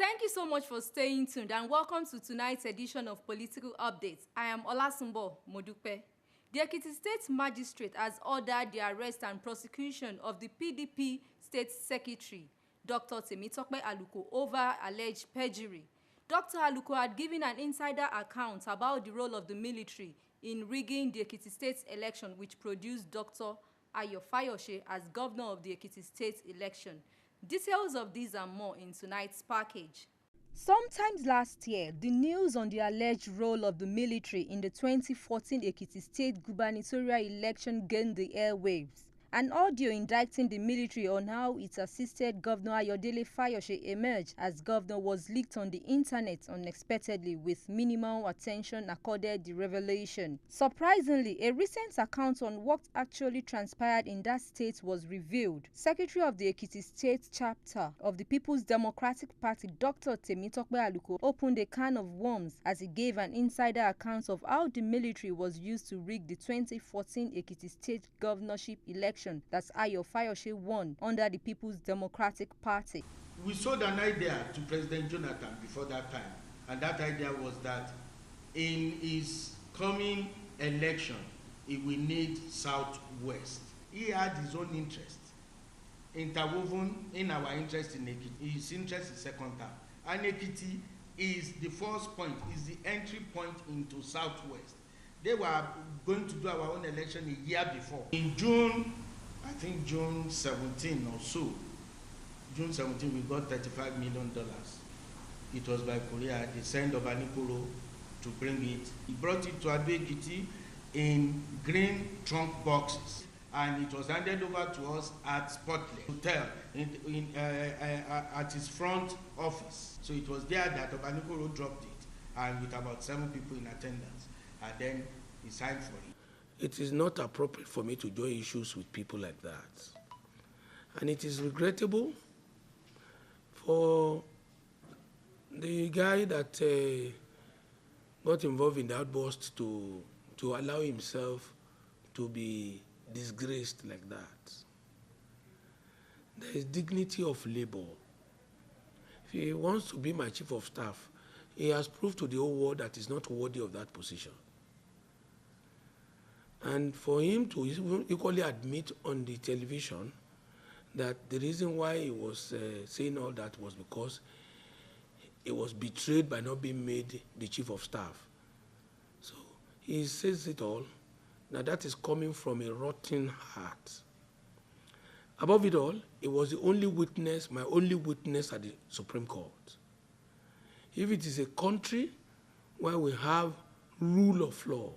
Thank you so much for staying tuned and welcome to tonight's edition of Political Updates. I am Sunmbo Modupe. The Ekiti State Magistrate has ordered the arrest and prosecution of the PDP State Secretary, Dr. Temitope Aluko, over alleged perjury. Dr. Aluko had given an insider account about the role of the military in rigging the Ekiti State election, which produced Dr. Ayo Fayose as governor of the Ekiti State election. Details of these and more in tonight's package. Sometimes last year, the news on the alleged role of the military in the 2014 Ekiti State gubernatorial election gained the airwaves. An audio indicting the military on how it assisted Governor Ayodele Fayose emerge as governor was leaked on the internet unexpectedly with minimal attention accorded the revelation. Surprisingly, a recent account on what actually transpired in that state was revealed. Secretary of the Ekiti State chapter of the People's Democratic Party, Dr. Temitope Aluko, opened a can of worms as he gave an insider account of how the military was used to rig the 2014 Ekiti State governorship election that Ayo Fayose won under the People's Democratic Party. We sold an idea to President Jonathan before that time, and that idea was that in his coming election, he will need Southwest. He had his own interest, interwoven in our interest in Ekiti. His interest is second term. And Ekiti is the first point, is the entry point into Southwest. They were going to do our own election a year before. In June, I think June 17 or so, June 17, we got $35 million. It was by Korea. They sent Obanikoro to bring it. He brought it to Ekiti in green trunk boxes, and it was handed over to us at Spotless Hotel at his front office. So it was there that Obanikoro dropped it, and with about 7 people in attendance, and then he signed for it. It is not appropriate for me to join issues with people like that. And it is regrettable for the guy that got involved in the outburst to allow himself to be disgraced like that. There is dignity of labor. If he wants to be my chief of staff, he has proved to the whole world that he's not worthy of that position. And for him to equally admit on the television that the reason why he was saying all that was because he was betrayed by not being made the chief of staff. So he says it all. Now that is coming from a rotten heart. Above it all, it was the only witness, my only witness at the Supreme Court. If it is a country where we have rule of law,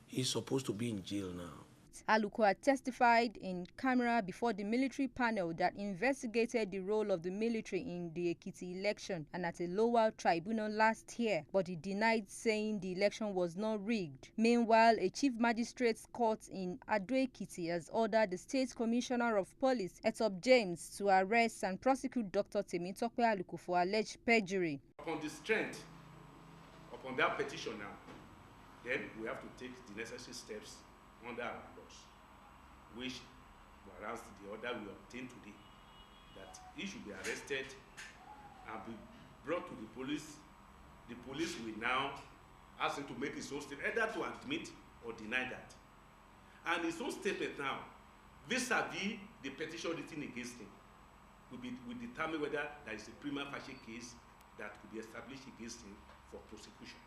he's supposed to be in jail now. Aluko had testified in camera before the military panel that investigated the role of the military in the Ekiti election and at a lower tribunal last year, but he denied saying the election was not rigged. Meanwhile, a chief magistrate's court in Ekiti has ordered the state commissioner of police, Etop James, to arrest and prosecute Dr. Temitope Aluko for alleged perjury. Upon the strength, upon that petition now, then we have to take the necessary steps under our laws, which warrants the order we obtained today, that he should be arrested and be brought to the police. The police will now ask him to make his own statement, either to admit or deny that. And his own statement now, vis-a-vis the petition written against him, will determine whether there is a prima facie case that could be established against him for prosecution.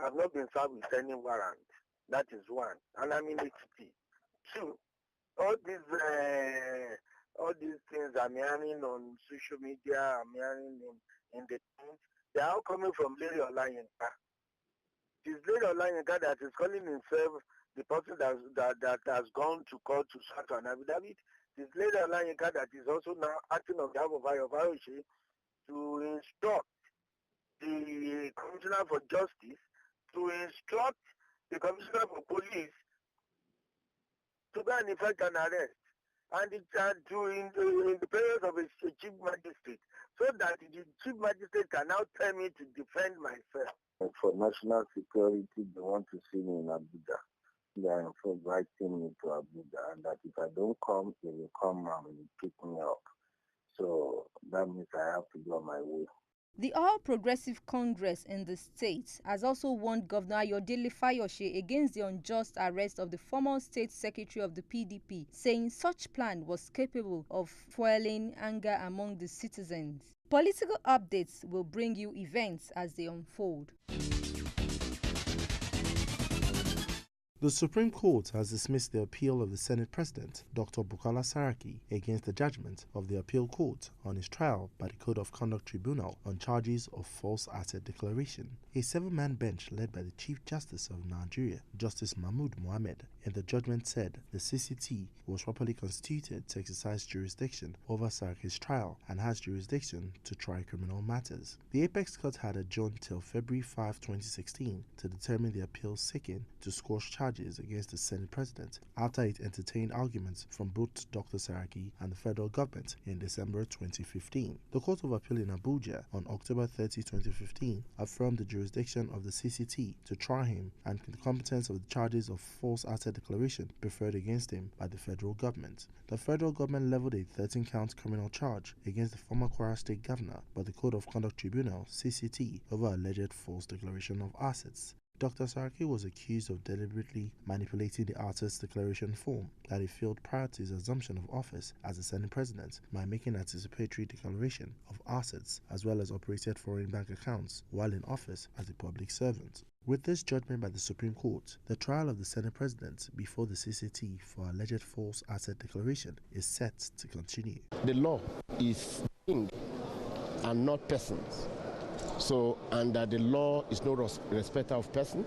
I've not been served with any warrant. That is one. And I'm in Ekiti. 2, all these things I'm hearing on social media, I'm hearing in the things, they are all coming from Lady Olayinka. It's Lady Olayinka that is calling himself the person that has gone to court to start an affidavit. It's Lady Olayinka that is also now acting on behalf of Ayo Fayose to instruct the Commissioner for Justice to instruct the Commissioner for Police to go and effect an arrest and in the presence of a chief magistrate, so that the chief magistrate can now tell me to defend myself. For national security, they want to see me in Abuja. They are inviting me to Abuja, and that if I don't come, they will come and pick me up. So that means I have to go on my way. The All Progressive Congress in the state has also warned Governor Ayodele Fayose against the unjust arrest of the former state secretary of the PDP, saying such plan was capable of fueling anger among the citizens. Political updates will bring you events as they unfold. The Supreme Court has dismissed the appeal of the Senate President, Dr. Bukola Saraki, against the judgment of the Appeal Court on his trial by the Code of Conduct Tribunal on charges of false asset declaration. A seven-man bench led by the Chief Justice of Nigeria, Justice Mahmood Mohammed, in the judgment said the CCT was properly constituted to exercise jurisdiction over Saraki's trial and has jurisdiction to try criminal matters. The Apex Court had adjourned till February 5, 2016 to determine the appeal seeking to squash charges against the Senate President after it entertained arguments from both Dr. Saraki and the federal government in December 2015. The Court of Appeal in Abuja on October 30, 2015 affirmed the jurisdiction of the CCT to try him and the competence of the charges of false asset declaration preferred against him by the federal government. The federal government leveled a 13-count criminal charge against the former Kwara State Governor by the Code of Conduct Tribunal (CCT) over alleged false declaration of assets. Dr. Saraki was accused of deliberately manipulating the assets declaration form that he filled prior to his assumption of office as the Senate President by making anticipatory declaration of assets as well as operated foreign bank accounts while in office as a public servant. With this judgment by the Supreme Court, the trial of the Senate President before the CCT for alleged false asset declaration is set to continue. The law is king and not persons. So, and that the law is no respecter of person,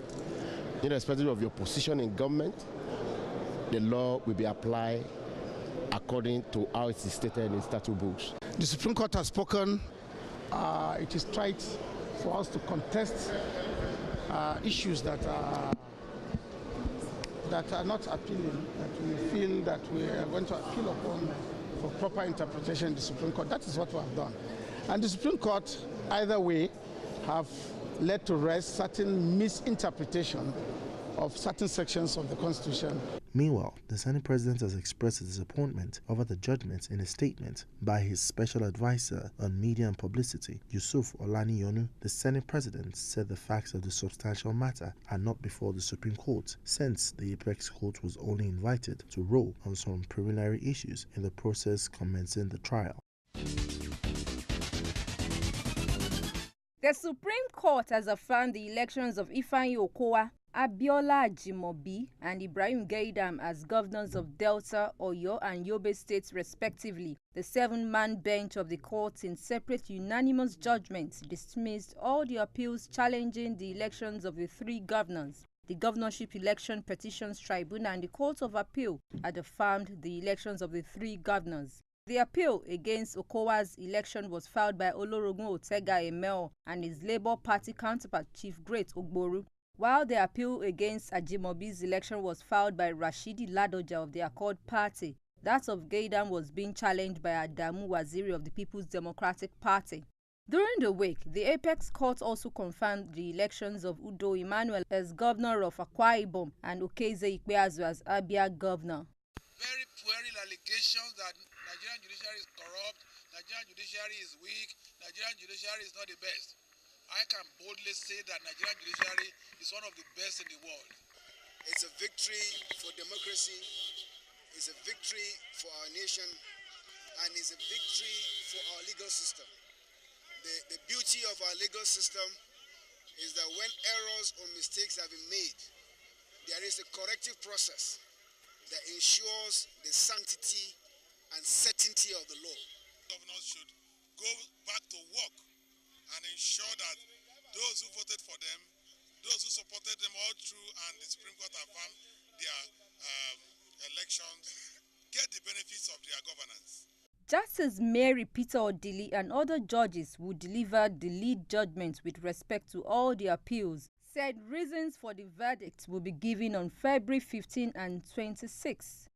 irrespective of your position in government, the law will be applied according to how it is stated in statute books. The Supreme Court has spoken. It is right for us to contest issues that are not appealing, that we feel that we are going to appeal upon for proper interpretation in the Supreme Court. That is what we have done. And the Supreme Court, either way, have led to rest certain misinterpretation of certain sections of the Constitution. Meanwhile, the Senate President has expressed his disappointment over the judgment in a statement by his special advisor on media and publicity, Yusuf Olaniyonu. The Senate President said the facts of the substantial matter are not before the Supreme Court, since the Apex Court was only invited to rule on some preliminary issues in the process commencing the trial. The Supreme Court has affirmed the elections of Ifeanyi Okowa, Abiola Ajimobi, and Ibrahim Gaidam as governors of Delta, Oyo, and Yobe states respectively. The seven-man bench of the court in separate unanimous judgments dismissed all the appeals challenging the elections of the three governors. The Governorship Election Petitions Tribunal and the Court of Appeal had affirmed the elections of the three governors. The appeal against Okowa's election was filed by Olorogun Otega Emel and his Labour Party counterpart Chief Great Ogboru, while the appeal against Ajimobi's election was filed by Rashidi Ladoja of the Accord Party. That of Gaidam was being challenged by Adamu Waziri of the People's Democratic Party. During the week, the Apex Court also confirmed the elections of Udo Emmanuel as governor of Akwa Ibom and Okeze Ikpeazu as Abia governor. Very puerile allegations that Nigerian judiciary is corrupt, Nigerian judiciary is weak, Nigerian judiciary is not the best. I can boldly say that Nigerian judiciary is one of the best in the world. It's a victory for democracy, it's a victory for our nation, and it's a victory for our legal system. The beauty of our legal system is that when errors or mistakes have been made, there is a corrective process that ensures the sanctity and certainty of the law. Governors should go back to work and ensure that those who voted for them, those who supported them all through, and the Supreme Court affirmed their elections, get the benefits of their governance. Justice Mary Peter Odili and other judges who delivered the lead judgment with respect to all the appeals said reasons for the verdict will be given on February 15 and 26.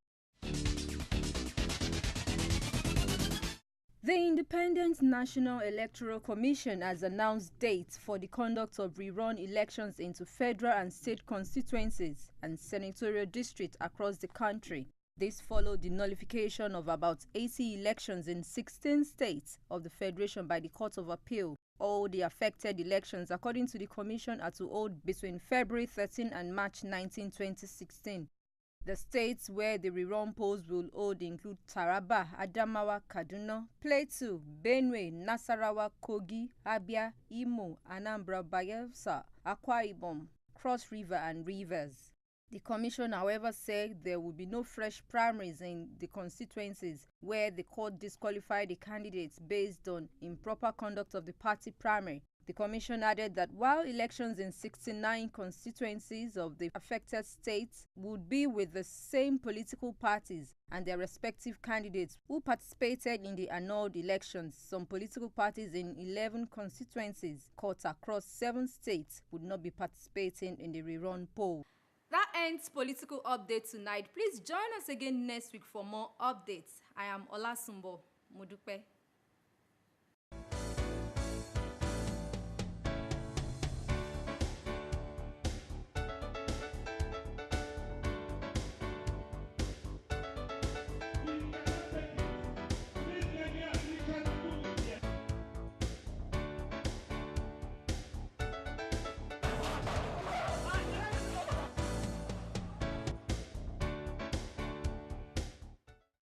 The Independent National Electoral Commission has announced dates for the conduct of rerun elections into federal and state constituencies and senatorial districts across the country. This followed the nullification of about 80 elections in 16 states of the Federation by the Court of Appeal. All the affected elections, according to the Commission, are to hold between February 13 and March 19, 2016. The states where the rerun polls will hold include Taraba, Adamawa, Kaduna, Plateau, Benue, Nasarawa, Kogi, Abia, Imo, Anambra, Bayelsa, Akwa Ibom, Cross River and Rivers. The Commission, however, said there will be no fresh primaries in the constituencies where the court disqualified the candidates based on improper conduct of the party primary. The Commission added that while elections in 69 constituencies of the affected states would be with the same political parties and their respective candidates who participated in the annulled elections, some political parties in 11 constituencies cut across 7 states would not be participating in the rerun poll. That ends Political Update tonight. Please join us again next week for more updates. I am Sunmbo. Modupe.